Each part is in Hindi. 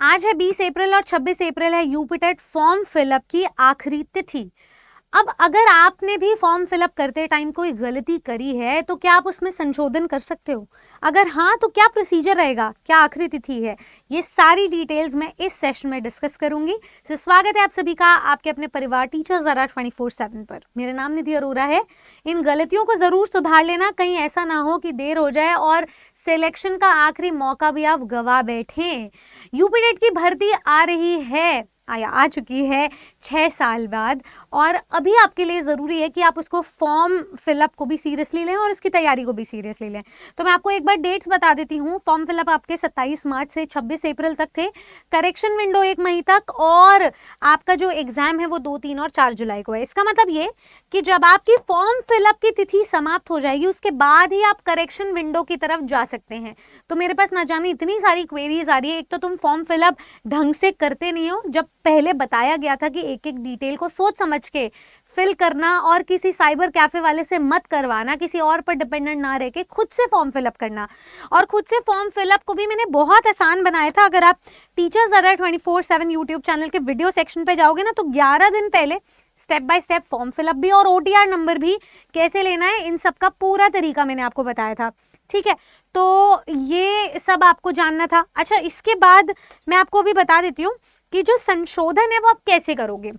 आज है 20 अप्रैल और 26 अप्रैल है यूपीटेट फॉर्म फिलअप की आखिरी तिथि। अब अगर आपने भी फॉर्म फिलअप करते टाइम कोई गलती करी है तो क्या आप उसमें संशोधन कर सकते हो? अगर हाँ तो क्या प्रोसीजर रहेगा, क्या आखिरी तिथि है, ये सारी डिटेल्स मैं इस सेशन में डिस्कस करूंगी। तो स्वागत है आप सभी का आपके अपने परिवार टीचर्स ज़रा 24/7 पर। मेरा नाम निधि अरोरा है। इन गलतियों को जरूर सुधार लेना, कहीं ऐसा ना हो कि देर हो जाए और सिलेक्शन का आखिरी मौका भी आप गवा बैठे। यूपीटेट की भर्ती आ रही है, आ चुकी है 6 साल बाद, और अभी आपके लिए ज़रूरी है कि आप उसको फॉर्म फिलअप को भी सीरियसली लें और इसकी तैयारी को भी सीरियसली लें। तो मैं आपको एक बार डेट्स बता देती हूँ। फॉर्म फिलअप आपके 27 मार्च से 26 अप्रैल तक थे। करेक्शन विंडो 1 मई तक, और आपका जो एग्ज़ाम है वो 2, 3 और 4 जुलाई को है। इसका मतलब ये कि जब आपकी फॉर्म फिलअप की तिथि समाप्त हो जाएगी उसके बाद ही आप करेक्शन विंडो की तरफ जा सकते हैं। तो मेरे पास ना जाने इतनी सारी क्वेरीज आ रही है। एक तो तुम फॉर्म फिलअप ढंग से करते नहीं हो, जब पहले बताया गया था कि एक एक डिटेल को सोच समझ के फिल करना और किसी साइबर कैफे वाले से मत करवाना, किसी और पर डिपेंडेंट ना रह के खुद से फॉर्म फिलअप करना। और खुद से फॉर्म फिलअप को भी मैंने बहुत आसान बनाया था। अगर आप टीचर्स ज़रा 24/7 यूट्यूब चैनल के वीडियो सेक्शन पे जाओगे ना तो 11 दिन पहले step by step form fill up भी और OTR नंबर भी कैसे लेना है, इन सब का पूरा तरीका मैंने आपको बताया था। ठीक है, तो ये सब आपको जानना था। अच्छा, इसके बाद मैं आपको अभी बता देती हूँ कि जो संशोधन है वो आप कैसे करोगे।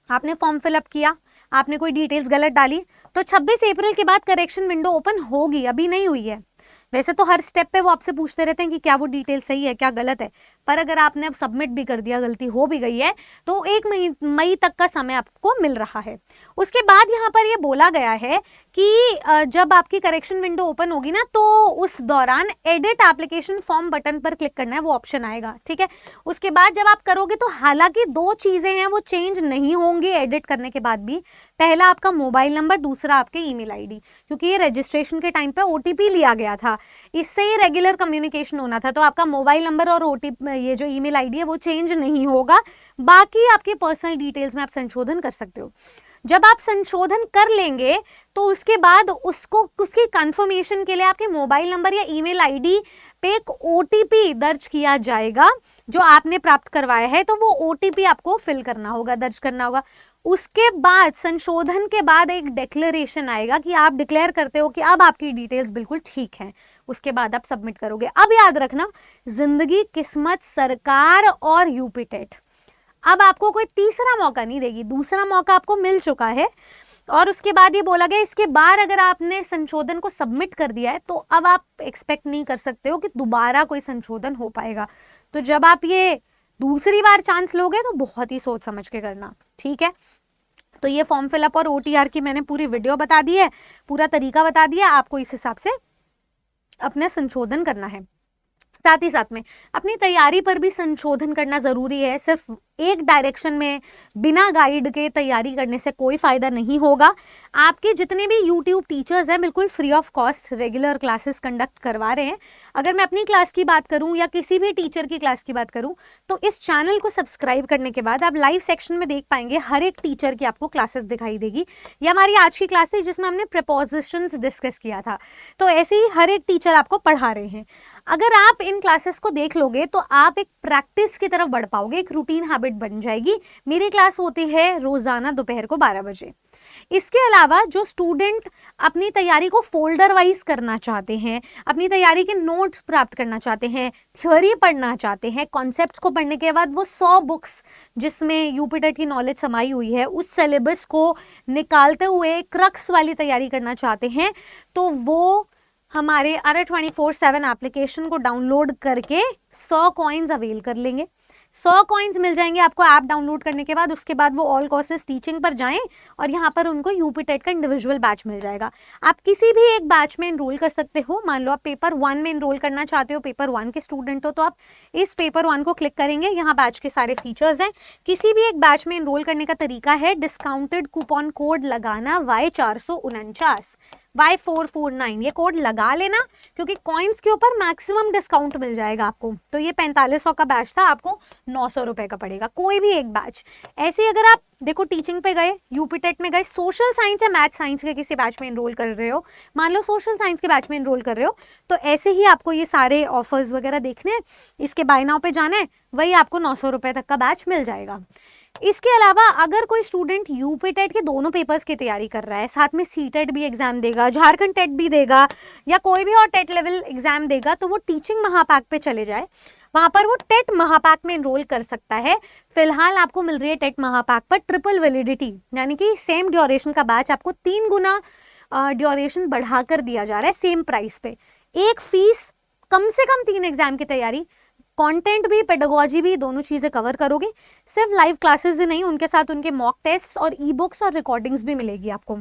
आपने फॉर्म फिलअप किया, आपने कोई डिटेल्स गलत डाली, तो 26 अप्रैल के बाद करेक्शन विंडो ओपन होगी, अभी नहीं हुई है। वैसे तो हर स्टेप पे वो आपसे पूछते रहते हैं कि क्या वो डिटेल सही है, क्या गलत है, पर अगर आपने अब सबमिट भी कर दिया, गलती हो भी गई है, तो 1 मई तक का समय आपको मिल रहा है। उसके बाद यहाँ पर ये बोला गया है कि जब आपकी करेक्शन विंडो ओपन होगी ना तो उस दौरान एडिट एप्लीकेशन फॉर्म बटन पर क्लिक करना है, वो ऑप्शन आएगा। ठीक है, उसके बाद जब आप करोगे तो हालांकि 2 चीजें हैं वो चेंज नहीं होंगी एडिट करने के बाद भी। पहला आपका मोबाइल नंबर, दूसरा आपके ईमेल आईडी, क्योंकि ये रजिस्ट्रेशन के टाइम पे OTP लिया गया था, इससे ही रेगुलर कम्युनिकेशन होना था। तो आपका मोबाइल नंबर और OTP, ये जो ईमेल आईडी है वो चेंज नहीं होगा। बाकी आपके पर्सनल डिटेल्स में आप संशोधन कर सकते हो। जब आप संशोधन कर लेंगे तो उसके बाद उसकी कंफर्मेशन के लिए आपके मोबाइल नंबर या ईमेल आईडी पे एक OTP दर्ज किया जाएगा जो आपने प्राप्त करवाया है। तो वो OTP आपको फिल करना होगा, दर्ज करना होगा। उसके बाद संशोधन के बाद एक डिक्लेरेशन आएगा कि आप डिक्लेयर करते हो कि अब आपकी डिटेल्स बिल्कुल ठीक हैं। उसके बाद आप सबमिट करोगे। अब याद रखना, जिंदगी, किस्मत, सरकार और यूपीटेट अब आपको कोई तीसरा मौका नहीं देगी, दूसरा मौका आपको मिल चुका है। और उसके बाद ये बोला गया इसके बाद अगर आपने संशोधन को सबमिट कर दिया है तो अब आप एक्सपेक्ट नहीं कर सकते हो कि दोबारा कोई संशोधन हो पाएगा। तो जब आप ये दूसरी बार चांस लोगे तो बहुत ही सोच समझ के करना। ठीक है, तो ये फॉर्म फिलअप और OTR की मैंने पूरी वीडियो बता दी है, पूरा तरीका बता दिया, आपको इस हिसाब से अपने संशोधन करना है। साथ ही साथ में अपनी तैयारी पर भी संशोधन करना जरूरी है। सिर्फ एक डायरेक्शन में बिना गाइड के तैयारी करने से कोई फायदा नहीं होगा। आपके जितने भी YouTube टीचर्स हैं बिल्कुल free of cost regular classes conduct करवा रहे हैं। अगर मैं अपनी क्लास की बात करूं या किसी भी टीचर की क्लास की बात करूं तो इस चैनल को सब्सक्राइब करने के बाद आप लाइव सेक्शन में देख पाएंगे, हर एक टीचर की आपको क्लासेस दिखाई देगी। ये हमारी आज की क्लास थी जिसमें हमने प्रीपोजिशंस डिस्कस किया था। तो ऐसे ही हर एक टीचर आपको पढ़ा रहे हैं। अगर आप इन क्लासेस को देख लोगे तो आप एक प्रैक्टिस की तरफ बढ़ पाओगे, एक रूटीन हैबिट बन जाएगी। मेरी क्लास होती है रोजाना दोपहर को 12 बजे। इसके अलावा जो स्टूडेंट अपनी तैयारी को फोल्डर वाइज करना चाहते हैं, अपनी तैयारी के नोट्स प्राप्त करना चाहते हैं, थ्योरी पढ़ना चाहते हैं, कॉन्सेप्ट्स को पढ़ने के बाद वो 100 बुक्स जिसमें यूपीटेट की नॉलेज समाई हुई है उस सिलेबस को निकालते हुए क्रक्स वाली तैयारी करना चाहते हैं, तो वो हमारे अरे 24/7 एप्लीकेशन को डाउनलोड करके 100 कॉइन्स अवेल कर लेंगे। 100 कॉइन्स मिल जाएंगे आपको ऐप डाउनलोड करने के बाद। उसके बाद वो ऑल कोर्सेज टीचिंग पर जाएं और यहाँ पर उनको यूपीटेट का इंडिविजुअल बैच मिल जाएगा। आप किसी भी एक बैच में एनरोल कर सकते हो। मान लो आप पेपर 1 में एनरोल करना चाहते हो, पेपर 1 के स्टूडेंट हो, तो आप इस पेपर 1 को क्लिक करेंगे। यहाँ बैच के सारे फीचर्स हैं। किसी भी एक बैच में एनरोल करने का तरीका है डिस्काउंटेड कूपन कोड लगाना Y449। Y449 ये कोड लगा लेना, क्योंकि कॉइन्स के ऊपर मैक्सिमम डिस्काउंट मिल जाएगा आपको। तो ये 4500 का बैच था, आपको 900 रुपए का पड़ेगा कोई भी एक बैच। ऐसे अगर आप देखो टीचिंग पे गए, यूपीटेट में गए, सोशल साइंस या मैथ साइंस के किसी बैच में एनरोल कर रहे हो, मान लो सोशल साइंस के बैच में एनरोल कर रहे हो, तो ऐसे ही आपको ये सारे ऑफर्स वगैरह देखने हैं, इसके बाय नाउ पे जाना है, वही आपको 900 रुपए तक का बैच मिल जाएगा। इसके अलावा अगर कोई स्टूडेंट यूपीटेट के दोनों पेपर्स की तैयारी कर रहा है, साथ में सीटेट भी एग्जाम देगा, झारखंड टेट भी देगा, या कोई भी और टेट लेवल एग्जाम देगा, तो वो टीचिंग महापैक पे चले जाए, वहां पर वो टेट महापैक में एनरोल कर सकता है। फिलहाल आपको मिल रही है टेट महापैक पर ट्रिपल वैलिडिटी, यानी कि सेम ड्यूरेशन का बैच आपको 3 गुना ड्यूरेशन बढ़ाकर दिया जा रहा है सेम प्राइस पे। एक फीस, कम से कम 3 एग्जाम की तैयारी, कंटेंट भी, पेडागोजी भी, दोनों चीजें कवर करोगे। सिर्फ लाइव क्लासेस ही नहीं, उनके साथ उनके मॉक टेस्ट और ई बुक्स और रिकॉर्डिंग्स भी मिलेगी आपको।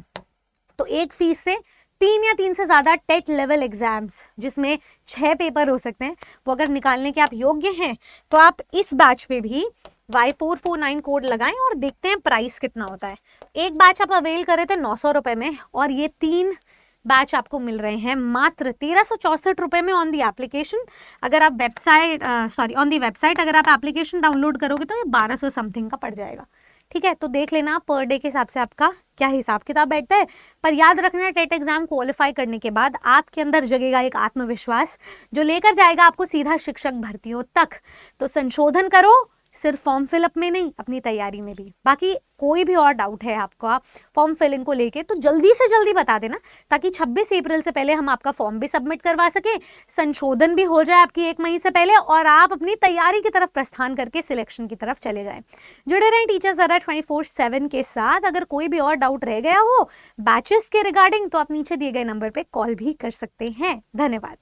तो एक फीस से 3 या 3 से ज्यादा टेट लेवल एग्जाम्स, जिसमें 6 पेपर हो सकते हैं, वो अगर निकालने के आप योग्य हैं, तो आप इस बैच पे भी Y449 कोड लगाएं और देखते हैं प्राइस कितना होता है। एक बैच आप अवेल करे थे 900 रुपए में, और ये 3 बैच आपको मिल रहे हैं मात्र 1364 रुपए में ऑन दी एप्लीकेशन। अगर आप ऑन दी वेबसाइट अगर आप एप्लीकेशन डाउनलोड करोगे तो ये 1200 समथिंग का पड़ जाएगा। ठीक है, तो देख लेना पर डे के हिसाब से आपका क्या हिसाब किताब बैठता है। पर याद रखना, टेट एग्जाम क्वालिफाई करने के बाद आपके अंदर जगेगा एक आत्मविश्वास, जो लेकर जाएगा आपको सीधा शिक्षक भर्तियों तक। तो संशोधन करो, सिर्फ फॉर्म फिलअप में नहीं, अपनी तैयारी में भी। बाकी कोई भी और डाउट है आपका फॉर्म फिलिंग को लेके, तो जल्दी से जल्दी बता देना, ताकि 26 अप्रैल से पहले हम आपका फॉर्म भी सबमिट करवा सके, संशोधन भी हो जाए आपकी 1 मई से पहले, और आप अपनी तैयारी की तरफ प्रस्थान करके सिलेक्शन की तरफ चले जाएं। जुड़े रहें टीचर्स ज़रा 24/7 के साथ। अगर कोई भी और डाउट रह गया हो बैचेस के रिगार्डिंग, तो आप नीचे दिए गए नंबर पर कॉल भी कर सकते हैं। धन्यवाद।